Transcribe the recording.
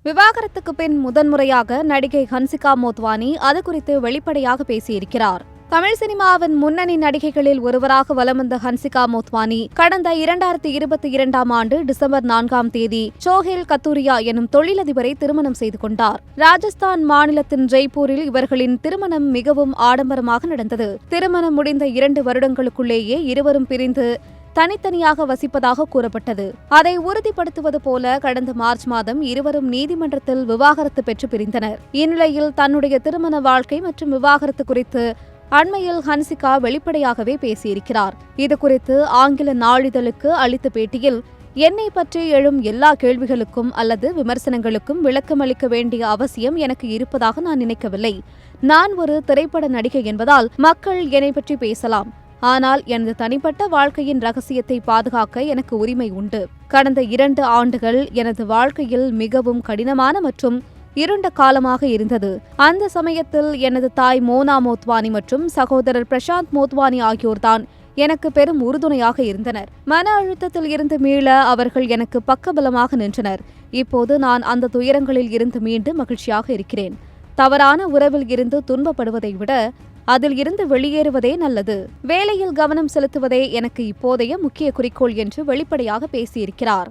விவாகரத்துக்கு பின் முதன்முறையாக நடிகை ஹன்சிகா மோத்வானி அது குறித்து வெளிப்படையாக பேசியிருக்கிறார். தமிழ் சினிமாவின் முன்னணி நடிகைகளில் ஒருவராக வலம் வந்த ஹன்சிகா மோத்வானி கடந்த 2022ஆம் ஆண்டு டிசம்பர் 4ஆம் தேதி சோஹேல் கத்தூரியா எனும் தொழிலதிபரை திருமணம் செய்து கொண்டார். ராஜஸ்தான் மாநிலத்தின் ஜெய்ப்பூரில் இவர்களின் திருமணம் மிகவும் ஆடம்பரமாக நடந்தது. திருமணம் முடிந்த 2 வருடங்களுக்குள்ளேயே இருவரும் பிரிந்து தனித்தனியாக வசிப்பதாக கூறப்பட்டது. அதை உறுதிப்படுத்துவது போல கடந்த மார்ச் மாதம் இருவரும் நீதிமன்றத்தில் விவாகரத்து பெற்று பிரிந்தனர். இந்நிலையில் தன்னுடைய திருமண வாழ்க்கை மற்றும் விவாகரத்து குறித்து அண்மையில் ஹன்சிகா வெளிப்படையாகவே பேசியிருக்கிறார். இதுகுறித்து ஆங்கில நாளிதழுக்கு அளித்த பேட்டியில், என்னை பற்றி எழும் எல்லா கேள்விகளுக்கும் அல்லது விமர்சனங்களுக்கும் விளக்கமளிக்க வேண்டிய அவசியம் எனக்கு இருப்பதாக நான் நினைக்கவில்லை. நான் ஒரு திரைப்பட நடிகை என்பதால் மக்கள் என்னை பற்றி பேசலாம். ஆனால் எனது தனிப்பட்ட வாழ்க்கையின் ரகசியத்தை பாதுகாக்க எனக்கு உரிமை உண்டு. கடந்த 2 ஆண்டுகள் எனது வாழ்க்கையில் மிகவும் கடினமான மற்றும் இருண்ட காலமாக இருந்தது. அந்த சமயத்தில் எனது தாய் மோனா மோத்வானி மற்றும் சகோதரர் பிரசாந்த் மோத்வானி ஆகியோர்தான் எனக்கு பெரும் உறுதுணையாக இருந்தனர். மன அழுத்தத்தில் இருந்து மீள அவர்கள் எனக்கு பக்கபலமாக நின்றனர். இப்போது நான் அந்த துயரங்களில் இருந்து மீண்டு மகிழ்ச்சியாக இருக்கிறேன். தவறான உறவில் இருந்து துன்பப்படுவதை விட அதில் இருந்து வெளியேறுவதே நல்லது. வேலையில் கவனம் செலுத்துவதே எனக்கு இப்போதைய முக்கிய குறிக்கோள் என்று வெளிப்படையாக பேசியிருக்கிறார்.